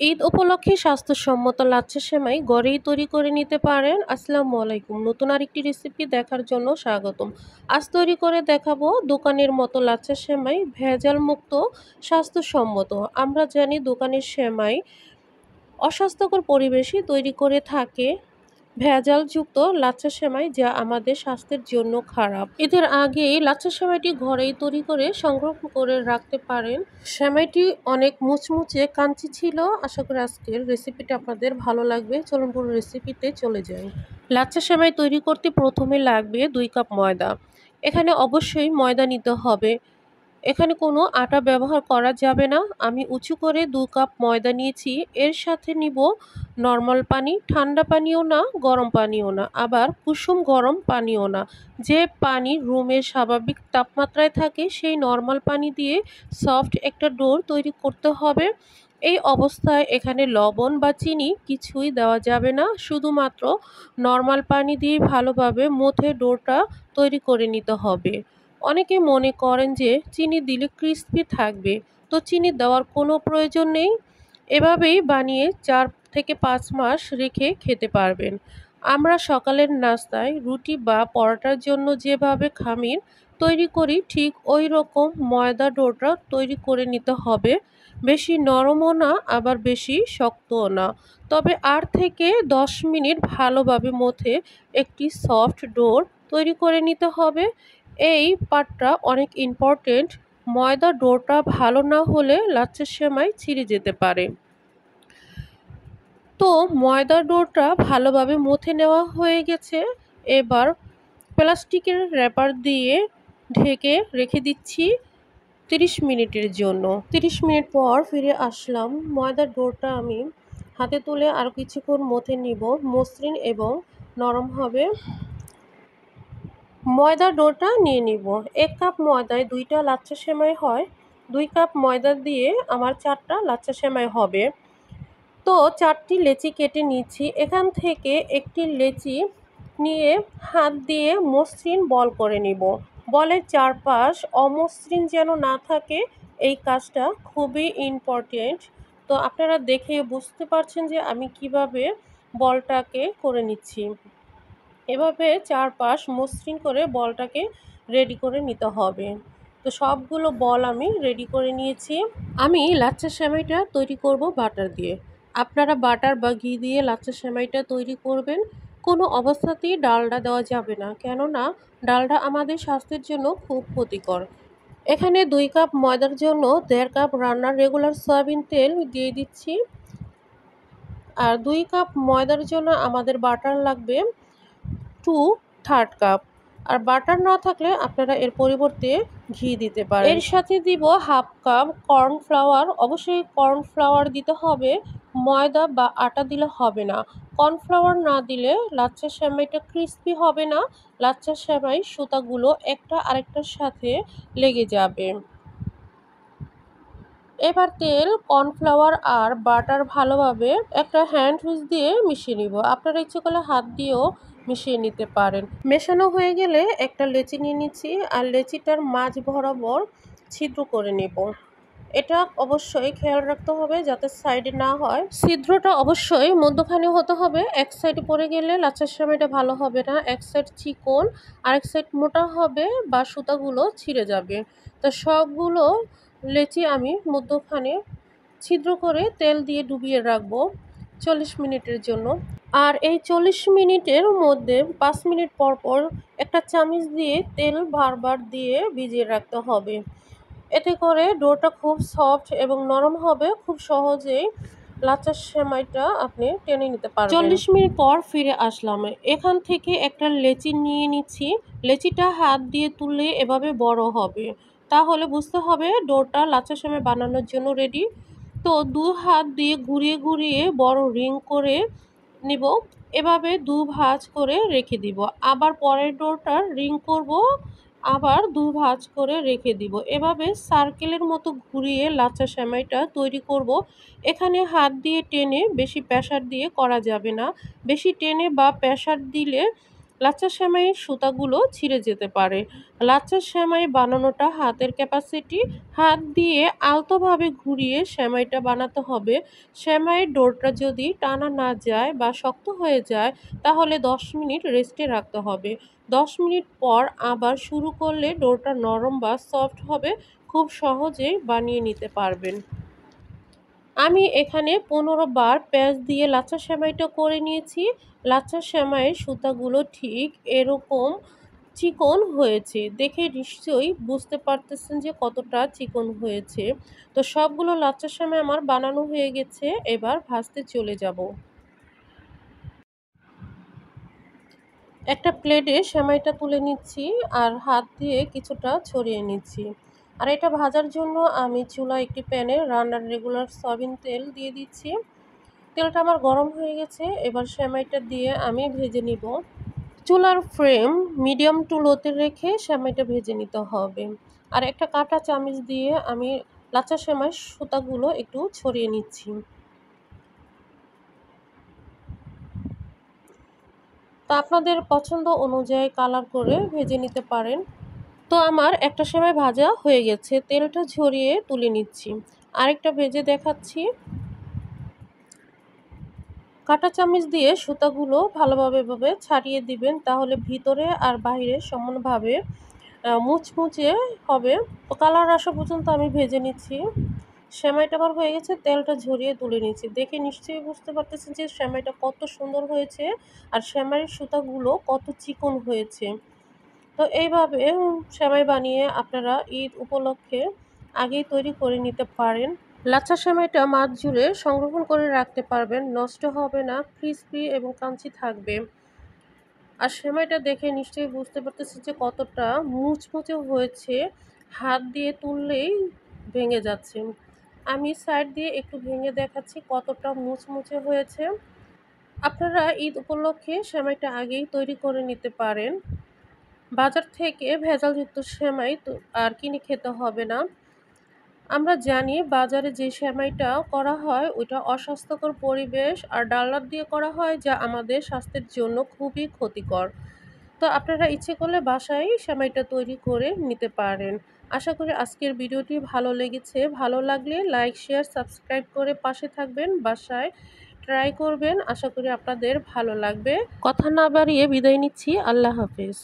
ঈদ উপলক্ষে স্বাস্থ্যসম্মত লাচ্ছা সেমাই ঘরেই তৈরি করে নিতে পারেন। আসসালামু আলাইকুম। নতুন আরেকটি রেসিপি দেখার জন্য স্বাগতম। আজ তৈরি করে দেখাবো দোকানের মতো লাচ্ছা সেমাই, ভেজাল মুক্ত, স্বাস্থ্যসম্মত। আমরা জানি দোকানের সেমাই অস্বাস্থ্যকর পরিবেশে তৈরি করে থাকে ভেজালযুক্ত লাচ্ছা সেমাই, যা আমাদের স্বাস্থ্যের জন্য খারাপ। এদের আগেই লাচ্ছা সেমাইটি ঘরেই তৈরি করে সংরক্ষণ করে রাখতে পারেন। সেমাইটি অনেক মুচমুচে কাঞ্চি ছিল। আশা করি আজকের রেসিপিটা আপনাদের ভালো লাগবে। চলুন পুরো রেসিপিতে চলে যাই। লাচ্ছা সেমাই তৈরি করতে প্রথমে লাগবে 2 কাপ ময়দা। এখানে অবশ্যই ময়দা নিতে হবে। এখানে কোনো আটা ব্যবহার করা যাবে না। আমি উঁচু করে 2 কাপ ময়দা নিয়েছি। এর সাথে নিব নর্মাল পানি, ঠান্ডা পানিও না, গরম পানিও না, আবার কুসুম গরম পানিও না। যে পানি রুমের স্বাভাবিক তাপমাত্রায় থাকে সেই নর্মাল পানি দিয়ে সফট একটা ডো তৈরি করতে হবে। এই অবস্থায় এখানে লবণ বা চিনি কিছুই দেওয়া যাবে না। শুধুমাত্র নর্মাল পানি দিয়ে ভালোভাবে মথে ডোটা তৈরি করে নিতে হবে। অনেকে মনে করেন যে চিনি দিলে ক্রিস্পি থাকবে, তো চিনি দেওয়ার কোনো প্রয়োজন নেই। এভাবেই বানিয়ে 4 থেকে 5 মাস রেখে খেতে পারবেন। আমরা সকালের নাস্তায় রুটি বা পরোটার জন্য যেভাবে খামির তৈরি করি, ঠিক ওই রকম ময়দা ডোটা তৈরি করে নিতে হবে। বেশি নরমও না, আবার বেশি শক্তও না। তবে 8 থেকে 10 মিনিট ভালোভাবে মথে একটি সফট ডো তৈরি করে নিতে হবে। এই পার্টটা অনেক ইম্পর্টেন্ট। ময়দা ডোটা ভালো না হলে লাচ্ছা সেমাই ছিঁড়ে যেতে পারে। তো ময়দা ডোটা ভালোভাবে মথে নেওয়া হয়ে গেছে। এবার প্লাস্টিকের র্যাপার দিয়ে ঢেকে রেখে দিচ্ছি 30 মিনিটের জন্য। 30 মিনিট পর ফিরে আসলাম। ময়দার ডোটা আমি হাতে তুলে আরও কিছুক্ষণ মথে নিব, মসৃণ এবং নরম হবে। ময়দার ডোটা নিয়ে নিব। 1 কাপ ময়দায় 2টা লাচ্ছা সেমাই হয়। 2 কাপ ময়দা দিয়ে আমার 4টা লাচ্ছা সেমাই হবে। তো 4টি লেচি কেটে নিচ্ছি। এখান থেকে একটি লেচি নিয়ে হাত দিয়ে মসৃণ বল করে নিব। বলের চারপাশ অমসৃণ যেন না থাকে, এই কাজটা খুবই ইম্পর্টেন্ট। তো আপনারা দেখে বুঝতে পারছেন যে আমি কিভাবে বলটাকে করে নিচ্ছি। এভাবে চারপাশ মসৃণ করে বলটাকে রেডি করে নিতে হবে। তো সবগুলো বল আমি রেডি করে নিয়েছি। আমি লাচ্ছা সেমাইটা তৈরি করব বাটার দিয়ে। আপনারা বাটার বা ঘি দিয়ে লাচ্ছা সেমাইটা তৈরি করবেন। কোনো অবস্থাতেই ডালডা দেওয়া যাবে না, কেননা ডালডা আমাদের স্বাস্থ্যের জন্য খুব ক্ষতিকর। এখানে 2 কাপ ময়দার জন্য 1.5 কাপ রান্নার রেগুলার সয়াবিন তেল দিয়ে দিচ্ছি। আর 2 কাপ ময়দার জন্য আমাদের বাটার লাগবে 2/3 কাপ। আর বাটার না থাকলে আপনারা এর পরিবর্তে ঘি দিতে পারেন। এর সাথে দিব 1/2 কাপ কর্নফ্লাওয়ার। অবশ্যই কর্নফ্লাওয়ার দিতে হবে, ময়দা বা আটা দিলে হবে না। কর্নফ্লাওয়ার না দিলে লাচ্ছা সেমাইটা ক্রিস্পি হবে না। লাচ্ছা সেমাই সুতাগুলো একটা আরেকটার সাথে লেগে যাবে। এবার তেল, কর্নফ্লাওয়ার আর বাটার ভালোভাবে একটা হ্যান্ড হুইস দিয়ে মিশিয়ে নিব। আপনারা ইচ্ছে করলে হাত দিয়েও মিশিয়ে নিতে পারেন। মেশানো হয়ে গেলে একটা লেচি নিয়ে নিচ্ছি, আর লেচিটার মাঝ বরাবর ছিদ্র করে নেব। এটা অবশ্যই খেয়াল রাখতে হবে যাতে সাইডে না হয়। ছিদ্রটা অবশ্যই মধ্যখানে হতে হবে। এক সাইডে পড়ে গেলে লাচ্ছা সেমাইটা ভালো হবে না। এক সাইড চিকন, আরেক সাইড মোটা হবে বা সুতাগুলো ছিঁড়ে যাবে। তো সবগুলো লেচি আমি মধ্যখানে ছিদ্র করে তেল দিয়ে ডুবিয়ে রাখবো 40 মিনিটের জন্য। আর এই 40 মিনিটের মধ্যে 5 মিনিট পর পর একটা চামচ দিয়ে তেল বারবার দিয়ে ভিজিয়ে রাখতে হবে। এতে করে ডোটা খুব সফট এবং নরম হবে। খুব সহজেই লাচ্ছা সেমাইটা আপনি টেনে নিতে পারবেন। 40 মিনিট পর ফিরে আসলাম। এখান থেকে একটা লেচি নিয়ে নিচ্ছি। লেচিটা হাত দিয়ে তুললে এভাবে বড় হবে, তাহলে বুঝতে হবে ডোটা লাচ্ছা সেমাই বানানোর জন্য রেডি। তো 2 হাত দিয়ে ঘুরিয়ে ঘুরিয়ে বড় রিং করে নিব। এভাবে 2 ভাঁজ করে রেখে দিব। আবার পরের ডোটা রিং করব, আবার 2 ভাঁজ করে রেখে দিব। এভাবে সার্কেলের মতো ঘুরিয়ে লাচ্ছা সেমাইটা তৈরি করব। এখানে হাত দিয়ে টেনে বেশি প্রেসার দিয়ে করা যাবে না। বেশি টেনে বা প্রেসার দিলে লাচ্ছা সেমাইয়ের সুতাগুলো ছিঁড়ে যেতে পারে। লাচ্ছা সেমাই বানানোটা হাতের ক্যাপাসিটি। হাত দিয়ে আলতোভাবে ঘুরিয়ে সেমাইটা বানাতে হবে। সেমাইয়ের ডোরটা যদি টানা না যায় বা শক্ত হয়ে যায় তাহলে 10 মিনিট রেস্টে রাখতে হবে। 10 মিনিট পর আবার শুরু করলে ডোরটা নরম বা সফট হবে। খুব সহজেই বানিয়ে নিতে পারবেন। আমি এখানে 15 বার প্যাঁচ দিয়ে লাচ্ছা সেমাইটা করে নিয়েছি। লাচ্ছা সেমাইয়ের সুতাগুলো ঠিক এরকম চিকন হয়েছে। দেখে নিশ্চয়ই বুঝতে পারতেছেন যে কতটা চিকন হয়েছে। তো সবগুলো লাচ্ছা সেমাই আমার বানানো হয়ে গেছে। এবার ভাজতে চলে যাব। একটা প্লেটে সেমাইটা তুলে নিচ্ছি আর হাত দিয়ে কিছুটা ছড়িয়ে নিচ্ছি। আর এটা ভাজার জন্য আমি চুলায় একটি প্যানে রান্নার রেগুলার সয়াবিন তেল দিয়ে দিচ্ছি। তেলটা আমার গরম হয়ে গেছে। এবার সেমাইটা দিয়ে আমি ভেজে নিব। চুলার ফ্লেম মিডিয়াম টু লোতে রেখে সেমাইটা ভেজে নিতে হবে। আর একটা কাঁটা চামচ দিয়ে আমি লাচ্ছা সেমাইয়ের সুতাগুলো একটু ছড়িয়ে নিচ্ছি। তো আপনাদের পছন্দ অনুযায়ী কালার করে ভেজে নিতে পারেন। তো আমার একটা সেমাই ভাজা হয়ে গেছে। তেলটা ঝরিয়ে তুলে নিচ্ছি। আরেকটা ভেজে দেখাচ্ছি। কাঁটা চামচ দিয়ে সুতাগুলো ভালোভাবে এভাবে ছাড়িয়ে দিবেন, তাহলে ভিতরে আর বাইরে সমানভাবে মুচমুচে হবে। তো কালার আসা পর্যন্ত আমি ভেজে নিচ্ছি। সেমাইটা আমার হয়ে গেছে, তেলটা ঝরিয়ে তুলে নিচ্ছি। দেখে নিশ্চয়ই বুঝতে পারতেছেন যে সেমাইটা কত সুন্দর হয়েছে আর সেমাইয়ের সুতাগুলো কত চিকন হয়েছে। তো এইভাবে সেমাই বানিয়ে আপনারা ঈদ উপলক্ষে আগেই তৈরি করে নিতে পারেন। লাচ্ছা সেমাইটা মাস জুড়ে সংরক্ষণ করে রাখতে পারবেন, নষ্ট হবে না, ক্রিস্পি এবং ক্রাঞ্চি থাকবে। আর সেমাইটা দেখে নিশ্চয়ই বুঝতে পারতেছি যে কতটা মুচমুচে হয়েছে। হাত দিয়ে তুললেই ভেঙে যাচ্ছে। আমি সাইড দিয়ে একটু ভেঙে দেখাচ্ছি কতটা মুচমুচে হয়েছে। আপনারা ঈদ উপলক্ষে সেমাইটা আগেই তৈরি করে নিতে পারেন। বাজার থেকে ভেজালযুক্ত সেমাই তো আর কিনে খেতে হবে না। আমরা জানি বাজারে যে সেমাইটা করা হয় ওইটা অস্বাস্থ্যকর পরিবেশ আর ডালনাট দিয়ে করা হয়, যা আমাদের স্বাস্থ্যের জন্য খুবই ক্ষতিকর। তো আপনারা ইচ্ছে করলে বাসায় সেমাইটা তৈরি করে নিতে পারেন। আশা করি আজকের ভিডিওটি ভালো লেগেছে। ভালো লাগলে লাইক, শেয়ার, সাবস্ক্রাইব করে পাশে থাকবেন। বাসায় ট্রাই করবেন। আশা করি আপনাদের ভালো লাগবে। কথা না বাড়িয়ে বিদায় নিচ্ছি। আল্লাহ হাফেজ।